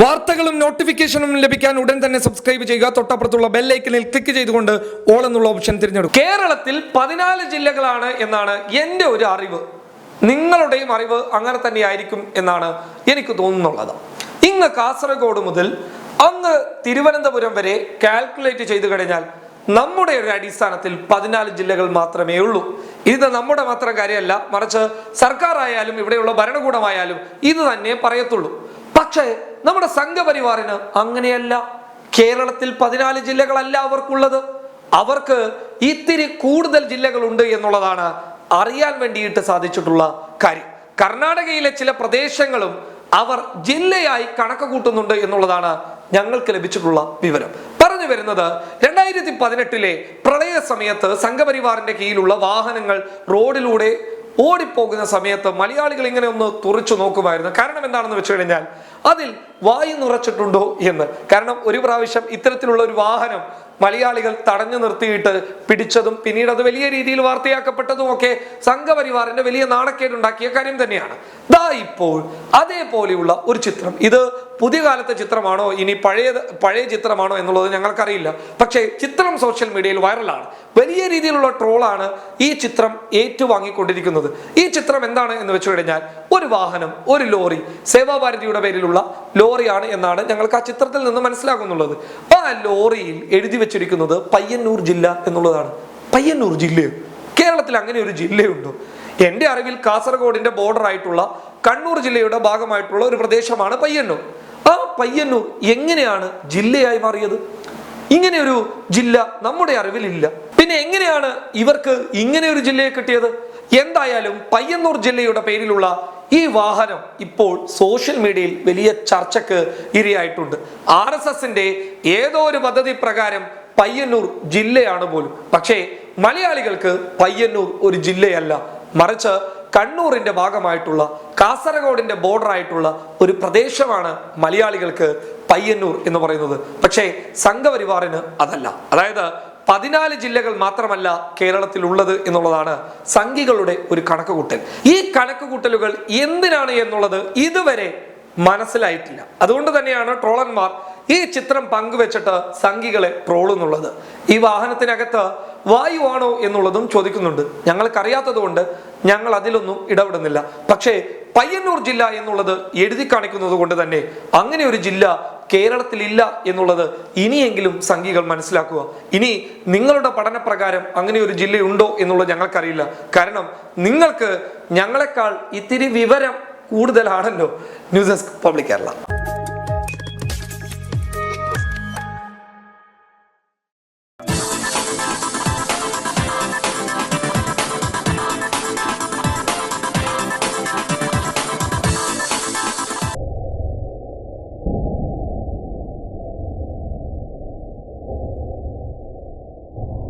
വാർത്തകളും നോട്ടിഫിക്കേഷനും ലഭിക്കാൻ ഉടൻ തന്നെ സബ്സ്ക്രൈബ് ചെയ്യുക. തൊട്ടപ്പുറത്തുള്ള ബെൽ ഐക്കണിൽ ക്ലിക്ക് ചെയ്തുകൊണ്ട് ഓൾ എന്നുള്ള ഓപ്ഷൻ തിരഞ്ഞെടുക്കും. കേരളത്തിൽ 14 ജില്ലകളാണ് എന്നാണ് എൻ്റെ ഒരു അറിവ്. നിങ്ങളുടെയും അറിവ് അങ്ങനെ തന്നെയായിരിക്കും എന്നാണ് എനിക്ക് തോന്നുന്നുള്ളത്. ഇങ്ങ് കാസർഗോഡ് മുതൽ അങ്ങ് തിരുവനന്തപുരം വരെ കാൽക്കുലേറ്റ് ചെയ്തു കഴിഞ്ഞാൽ നമ്മുടെ ഒരു അടിസ്ഥാനത്തിൽ 14 ജില്ലകൾ മാത്രമേ ഉള്ളൂ. ഇത് നമ്മുടെ മാത്രം കാര്യമല്ല, മറിച്ച് സർക്കാർ ആയാലും ഇവിടെയുള്ള ഭരണകൂടമായാലും ഇത് തന്നെ പറയത്തുള്ളൂ. പക്ഷേ നമ്മുടെ സംഘപരിവാറിന് അങ്ങനെയല്ല. കേരളത്തിൽ 14 ജില്ലകളല്ല അവർക്കുള്ളത്. അവർക്ക് ഇത്തിരി കൂടുതൽ ജില്ലകളുണ്ട് എന്നുള്ളതാണ് അറിയാൻ വേണ്ടിയിട്ട് സാധിച്ചിട്ടുള്ള കാര്യം. കർണാടകയിലെ ചില പ്രദേശങ്ങളും അവർ ജില്ലയായി കണക്ക് കൂട്ടുന്നുണ്ട് എന്നുള്ളതാണ് ഞങ്ങൾക്ക് ലഭിച്ചിട്ടുള്ള വിവരം. പറഞ്ഞു വരുന്നത് 2018 പ്രളയ സമയത്ത് സംഘപരിവാറിന്റെ കീഴിലുള്ള വാഹനങ്ങൾ റോഡിലൂടെ ഓടിപ്പോകുന്ന സമയത്ത് മലയാളികൾ ഇങ്ങനെ ഒന്ന് തുറച്ചു നോക്കുമായിരുന്നു. കാരണം എന്താണെന്ന് വെച്ച് കഴിഞ്ഞാൽ അതിൽ വായു നിറച്ചിട്ടുണ്ടോ എന്ന്. കാരണം ഒരു പ്രാവശ്യം ഇത്തരത്തിലുള്ള ഒരു വാഹനം മലയാളികൾ തടഞ്ഞു നിർത്തിയിട്ട് പിടിച്ചതും പിന്നീട് അത് വലിയ രീതിയിൽ വാർത്തയാക്കപ്പെട്ടതും ഒക്കെ സംഘപരിവാറിന്റെ വലിയ നാണക്കേടുണ്ടാക്കിയ കാര്യം തന്നെയാണ്. ദാ ഇപ്പോൾ അതേപോലെയുള്ള ഒരു ചിത്രം, ഇത് പുതിയ കാലത്തെ ചിത്രമാണോ ഇനി പഴയ ചിത്രമാണോ എന്നുള്ളത് ഞങ്ങൾക്കറിയില്ല. പക്ഷേ ചിത്രം സോഷ്യൽ മീഡിയയിൽ വൈറലാണ്. വലിയ രീതിയിലുള്ള ട്രോളാണ് ഈ ചിത്രം ഏറ്റുവാങ്ങിക്കൊണ്ടിരിക്കുന്നത്. ഈ ചിത്രം എന്താണ് എന്ന് വെച്ചു കഴിഞ്ഞാൽ ഒരു വാഹനം, ഒരു ലോറി, സേവാഭാരതിയുടെ പേരിലുള്ള ലോറിയാണ് എന്നാണ് ഞങ്ങൾക്ക് ആ ചിത്രത്തിൽ നിന്ന് മനസ്സിലാകുന്നുള്ളത്. ആ ലോറിയിൽ എഴുതി വെച്ചിരിക്കുന്നത് പയ്യന്നൂർ ജില്ല എന്നുള്ളതാണ്. പയ്യന്നൂർ ജില്ലയോ? കേരളത്തിൽ അങ്ങനെ ഒരു ജില്ലയുണ്ടോ? എൻ്റെ അറിവിൽ കാസർഗോഡിന്റെ ബോർഡർ ആയിട്ടുള്ള കണ്ണൂർ ജില്ലയുടെ ഭാഗമായിട്ടുള്ള ഒരു പ്രദേശമാണ് പയ്യന്നൂർ. ആ പയ്യന്നൂർ എങ്ങനെയാണ് ജില്ലയായി മാറിയത്? ഇങ്ങനെ ഒരു ജില്ല നമ്മുടെ അറിവിലില്ല. പിന്നെ എങ്ങനെയാണ് ഇവർക്ക് ഇങ്ങനെ ഒരു ജില്ലയെ കിട്ടിയത്? എന്തായാലും പയ്യന്നൂർ ജില്ലയുടെ പേരിലുള്ള ഈ വാഹനം ഇപ്പോൾ സോഷ്യൽ മീഡിയയിൽ വലിയ ചർച്ചക്ക് ഇരയായിട്ടുണ്ട്. RSSന്റെ ഏതോ ഒരു പദ്ധതി പ്രകാരം പയ്യന്നൂർ ജില്ലയാണ് പോലും. പക്ഷേ മലയാളികൾക്ക് പയ്യന്നൂർ ഒരു ജില്ലയല്ല, മറിച്ച് കണ്ണൂരിന്റെ ഭാഗമായിട്ടുള്ള കാസർഗോഡിന്റെ ബോർഡർ ആയിട്ടുള്ള ഒരു പ്രദേശമാണ് മലയാളികൾക്ക് പയ്യന്നൂർ എന്ന് പറയുന്നത്. പക്ഷേ സംഘപരിവാറിന് അതല്ല. അതായത് 14 ജില്ലകൾ മാത്രമല്ല കേരളത്തിൽ ഉള്ളത് എന്നുള്ളതാണ് സംഘികളുടെ ഒരു കണക്കുകൂട്ടൽ. ഈ കണക്കുകൂട്ടലുകൾ എന്തിനാണ് എന്നുള്ളത് ഇതുവരെ മനസ്സിലായിട്ടില്ല. അതുകൊണ്ട് തന്നെയാണ് ട്രോളന്മാർ ഈ ചിത്രം പങ്കുവെച്ചിട്ട് സംഘികളെ ട്രോളുന്നുള്ളത്. ഈ വാഹനത്തിനകത്ത് വായുവാണോ എന്നുള്ളതും ചോദിക്കുന്നുണ്ട്. ഞങ്ങൾക്കറിയാത്തത് കൊണ്ട് ഞങ്ങൾ അതിലൊന്നും ഇടപെടുന്നില്ല. പക്ഷേ പയ്യന്നൂർ ജില്ല എന്നുള്ളത് എഴുതി കാണിക്കുന്നത് കൊണ്ട് തന്നെ അങ്ങനെ ഒരു ജില്ല കേരളത്തിൽ ഇല്ല എന്നുള്ളത് ഇനിയെങ്കിലും സംഘികൾ മനസ്സിലാക്കുക. ഇനി നിങ്ങളുടെ പഠനപ്രകാരം അങ്ങനെ ഒരു ജില്ലയുണ്ടോ എന്നുള്ളത് ഞങ്ങൾക്കറിയില്ല. കാരണം നിങ്ങൾക്ക് ഞങ്ങളെക്കാൾ ഇത്തിരി വിവരം കൂടുതലാണല്ലോ. News desk public Kerala.